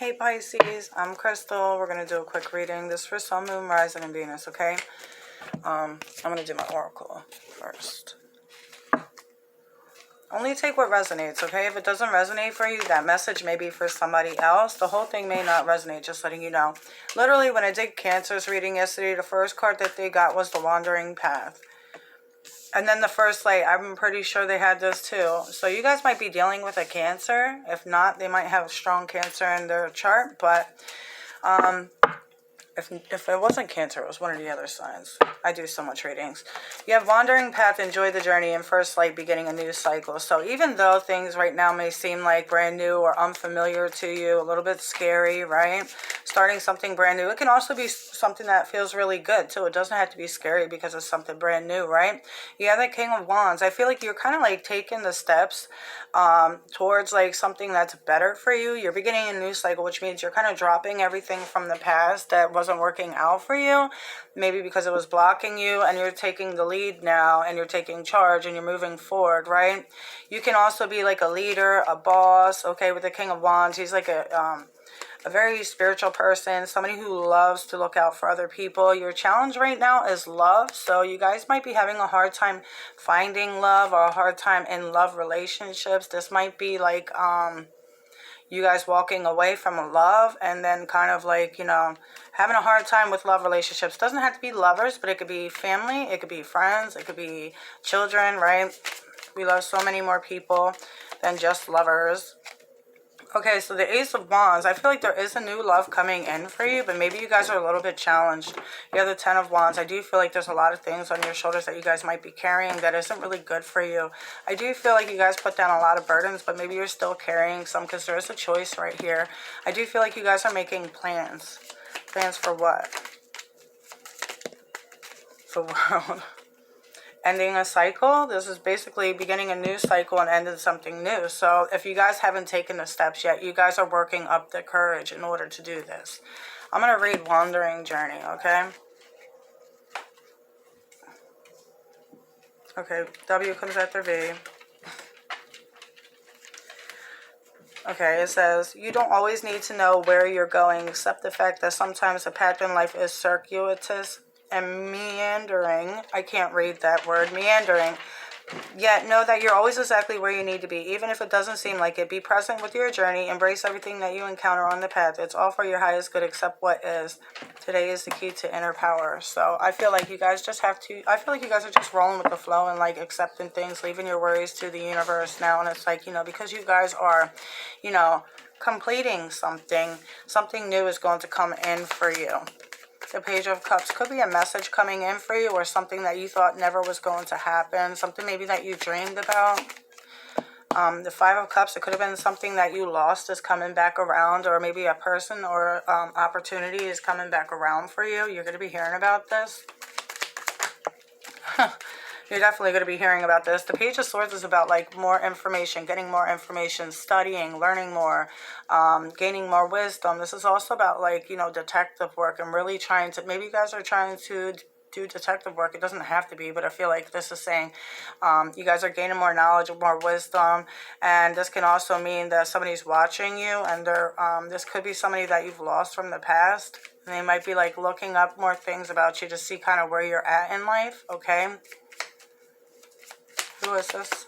Hey Pisces, I'm Crystal. We're going to do a quick reading. This is for Sun, Moon, Rising, and Venus, okay? I'm going to do my oracle first. Only take what resonates, okay? If it doesn't resonate for you, that message may be for somebody else. The whole thing may not resonate, just letting you know. Literally, when I did Cancer's reading yesterday, the first card that they got was the Wandering Path. And then the first light, I'm pretty sure they had this too. So you guys might be dealing with a Cancer. If not, they might have strong Cancer in their chart. But if it wasn't Cancer, it was one of the other signs. I do so much readings. You have Wandering Path, enjoy the journey, and first light, beginning a new cycle. So even though things right now may seem like brand new or unfamiliar to you, a little bit scary, right? Starting something brand new. It can also be something that feels really good too. It doesn't have to be scary because it's something brand new, right? You have the King of Wands. I feel like you're kind of like taking the steps towards like something that's better for you. You're beginning a new cycle, which means you're kind of dropping everything from the past that wasn't working out for you, maybe because it was blocking you, and you're taking the lead now, and you're taking charge, and you're moving forward, right? You can also be like a leader, a boss, okay? With the King of Wands, he's like a very spiritual person, somebody who loves to look out for other people. Your challenge right now is love. So you guys might be having a hard time finding love or a hard time in love relationships. This might be like you guys walking away from love and then kind of like, you know, having a hard time with love relationships. Doesn't have to be lovers, but it could be family, it could be friends, it could be children, right? We love so many more people than just lovers. Okay, so the Ace of Wands, I feel like there is a new love coming in for you, but maybe you guys are a little bit challenged. You have the Ten of Wands. I do feel like there's a lot of things on your shoulders that you guys might be carrying that isn't really good for you. I do feel like you guys put down a lot of burdens, but maybe you're still carrying some because there is a choice right here. I do feel like you guys are making plans. Plans for what? For world. Ending a cycle. This is basically beginning a new cycle and ending something new. So if you guys haven't taken the steps yet, you guys are working up the courage in order to do this. I'm going to read Wandering Journey, okay? Okay, W comes after V. Okay, it says, you don't always need to know where you're going, except the fact that sometimes the path in life is circuitous and meandering. I can't read that word, meandering. Yet know that you're always exactly where you need to be, even if it doesn't seem like it. Be present with your journey. Embrace everything that you encounter on the path. It's all for your highest good, except what is. Today is the key to inner power. So I feel like you guys just have to, I feel like you guys are just rolling with the flow and like accepting things, leaving your worries to the universe now. And it's like, you know, because you guys are, you know, completing something, something new is going to come in for you. The Page of Cups could be a message coming in for you, or something that you thought never was going to happen. Something maybe that you dreamed about. The Five of Cups, it could have been something that you lost is coming back around, or maybe a person or opportunity is coming back around for you. You're going to be hearing about this. You're definitely going to be hearing about this. The Page of Swords is about like more information, getting more information, studying, learning more, gaining more wisdom. This is also about like, you know, detective work and really trying to, maybe you guys are trying to do detective work. It doesn't have to be, but I feel like this is saying you guys are gaining more knowledge, more wisdom, and this can also mean that somebody's watching you, and they're this could be somebody that you've lost from the past, and they might be like looking up more things about you to see kind of where you're at in life, okay? Who is this?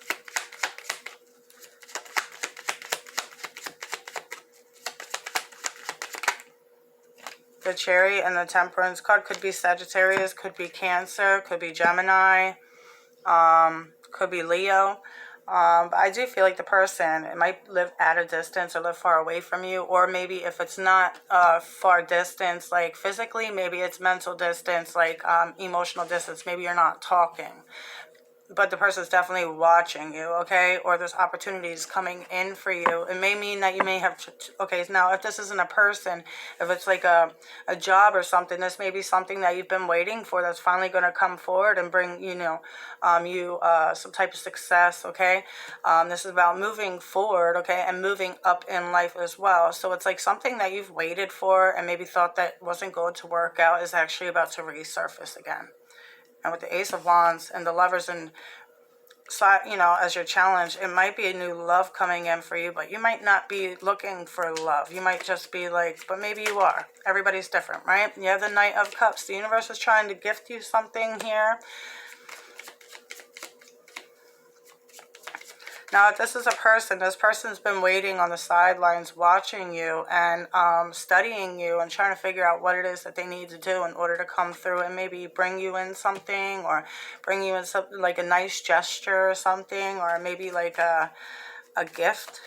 The Chariot and the Temperance card could be Sagittarius, could be Cancer, could be Gemini, could be Leo. But I do feel like the person, it might live at a distance or live far away from you, or maybe if it's not far distance, like physically, maybe it's mental distance, like emotional distance. Maybe you're not talking, but the person's definitely watching you, okay? Or there's opportunities coming in for you. It may mean that you may have, okay, now if this isn't a person, if it's like a job or something, this may be something that you've been waiting for that's finally going to come forward and bring, you know, you some type of success, okay? This is about moving forward, okay, and moving up in life as well. So it's like something that you've waited for and maybe thought that wasn't going to work out is actually about to resurface again. And with the Ace of Wands and the Lovers and you know, as your challenge, it might be a new love coming in for you, but you might not be looking for love. You might just be like, but maybe you are. Everybody's different, right? You have the Knight of Cups. The universe is trying to gift you something here. Now, if this is a person, this person's been waiting on the sidelines, watching you and studying you and trying to figure out what it is that they need to do in order to come through and maybe bring you in something, or bring you in something like a nice gesture or something, or maybe like a gift.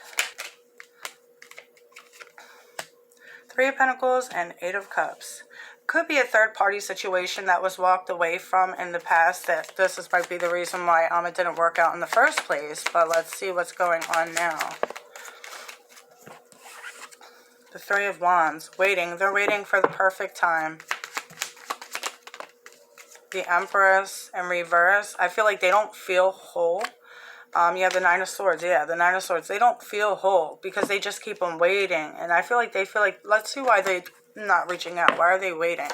Three of Pentacles and Eight of Cups. Could be a third-party situation that was walked away from in the past, that might be the reason why it didn't work out in the first place. But let's see what's going on now. The Three of Wands. Waiting. They're waiting for the perfect time. The Empress in reverse. I feel like they don't feel whole. You have the Nine of Swords. Yeah, the Nine of Swords. They don't feel whole because they just keep on waiting. And I feel like they feel like, let's see why they're not reaching out. Why are they waiting?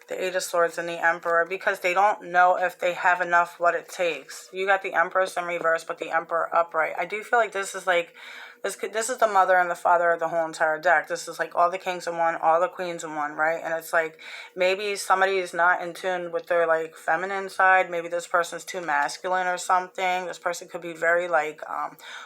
The Eight of Swords and the Emperor. Because they don't know if they have enough what it takes. You got the Empress in reverse, but the Emperor upright. I do feel like this is like, this is the mother and the father of the whole entire deck. This is like all the kings in one, all the queens in one, right? And it's like maybe somebody is not in tune with their like feminine side. Maybe this person's too masculine or something. This person could be very like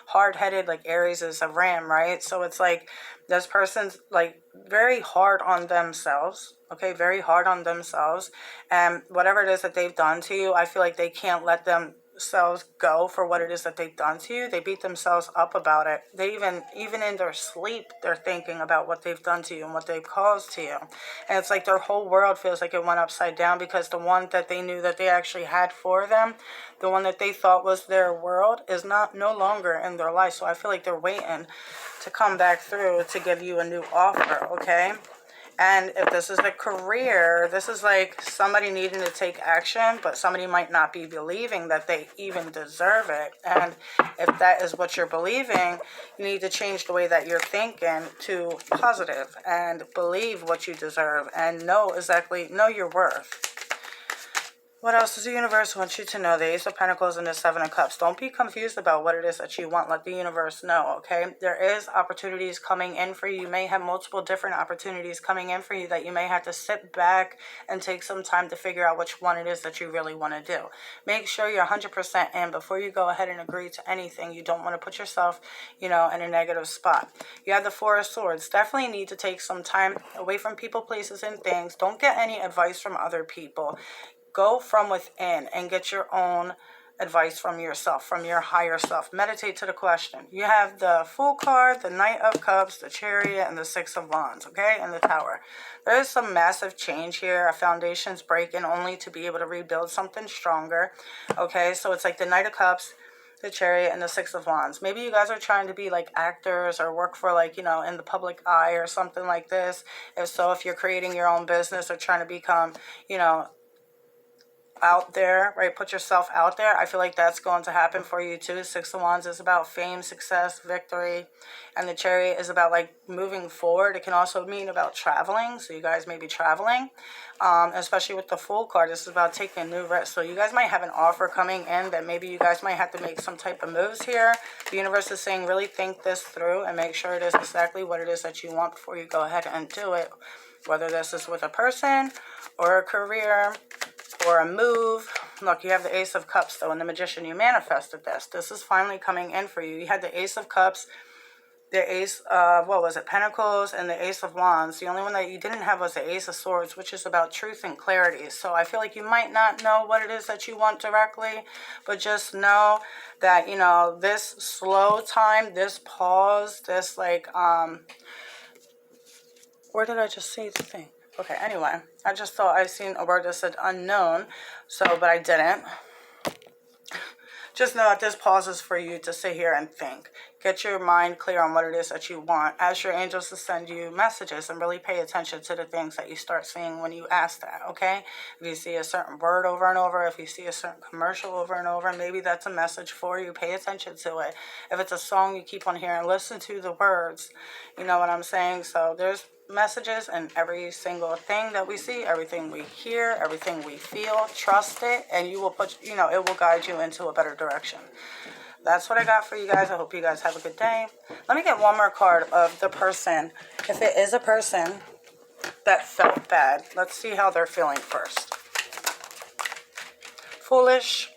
hard-headed, like Aries is a ram, right? So it's like this person's like very hard on themselves. Okay, very hard on themselves. And whatever it is that they've done to you, I feel like they can't let themselves go for what it is that they've done to you. They beat themselves up about it. They even in their sleep, they're thinking about what they've done to you and what they've caused to you. And it's like their whole world feels like it went upside down, because the one that they knew that they actually had for them, the one that they thought was their world, is no longer in their life. So I feel like they're waiting to come back through to give you a new offer, okay? And if this is a career, this is like somebody needing to take action, but somebody might not be believing that they even deserve it. And if that is what you're believing, you need to change the way that you're thinking to positive and believe what you deserve and know your worth. What else does the universe want you to know? The Ace of Pentacles and the Seven of Cups. Don't be confused about what it is that you want. Let the universe know, okay? There is opportunities coming in for you. You may have multiple different opportunities coming in for you that you may have to sit back and take some time to figure out which one it is that you really want to do. Make sure you're 100% in before you go ahead and agree to anything. You don't want to put yourself, in a negative spot. You have the Four of Swords. Definitely need to take some time away from people, places, and things. Don't get any advice from other people. Go from within and get your own advice from yourself, from your higher self. Meditate to the question. You have the Fool card, the Knight of Cups, the Chariot, and the Six of Wands, okay? And the Tower. There is some massive change here. A foundation's breaking only to be able to rebuild something stronger, okay? So it's like the Knight of Cups, the Chariot, and the Six of Wands. Maybe you guys are trying to be like actors or work for like, in the public eye or something like this. If so, if you're creating your own business or trying to become, out there, right? Put yourself out there. I feel like that's going to happen for you too. Six of Wands is about fame, success, victory. And the Chariot is about like moving forward. It can also mean about traveling. So you guys may be traveling, especially with the Fool card. This is about taking a new risk. So you guys might have an offer coming in that maybe you guys might have to make some type of moves here. The universe is saying really think this through and make sure it is exactly what it is that you want before you go ahead and do it. Whether this is with a person or a career or a move. Look, you have the Ace of Cups, though, and the Magician. You manifested this. This is finally coming in for you. You had the Ace of Cups, the Ace of, Pentacles, and the Ace of Wands. The only one that you didn't have was the Ace of Swords, which is about truth and clarity. So I feel like you might not know what it is that you want directly, but just know that, this slow time, this pause, this, like, where did I just see the thing? Okay, anyway, I just thought I seen a word that said unknown, but I didn't. Just know that this pause is for you to sit here and think. Get your mind clear on what it is that you want. Ask your angels to send you messages and really pay attention to the things that you start seeing when you ask that, okay? If you see a certain word over and over, if you see a certain commercial over and over, maybe that's a message for you. Pay attention to it. If it's a song you keep on hearing, listen to the words. You know what I'm saying? So there's messages and every single thing that we see, everything we hear, everything we feel. Trust it, and you will put, it will guide you into a better direction. That's what I got for you guys. I hope you guys have a good day. Let me get one more card of the person. If it is a person that felt bad, let's see how they're feeling first. Foolish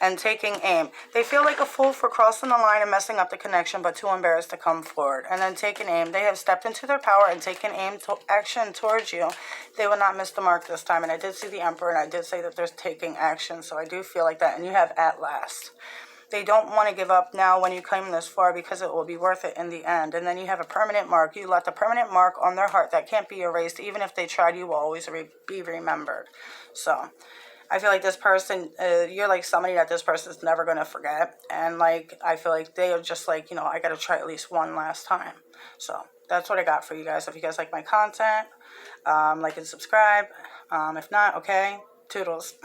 and taking aim. They feel like a fool for crossing the line and messing up the connection, but too embarrassed to come forward. And then taking aim. They have stepped into their power and taken aim to action towards you. They will not miss the mark this time. And I did see the Emperor, and I did say that there's taking action. So I do feel like that. And you have at last. They don't want to give up now when you came this far because it will be worth it in the end. And then you have a permanent mark. You left a permanent mark on their heart that can't be erased. Even if they tried, you will always be remembered. So I feel like this person, you're like somebody that this person's never going to forget. And like, I feel like they are just like, I got to try at least one last time. So that's what I got for you guys. If you guys like my content, like and subscribe. If not, okay, toodles.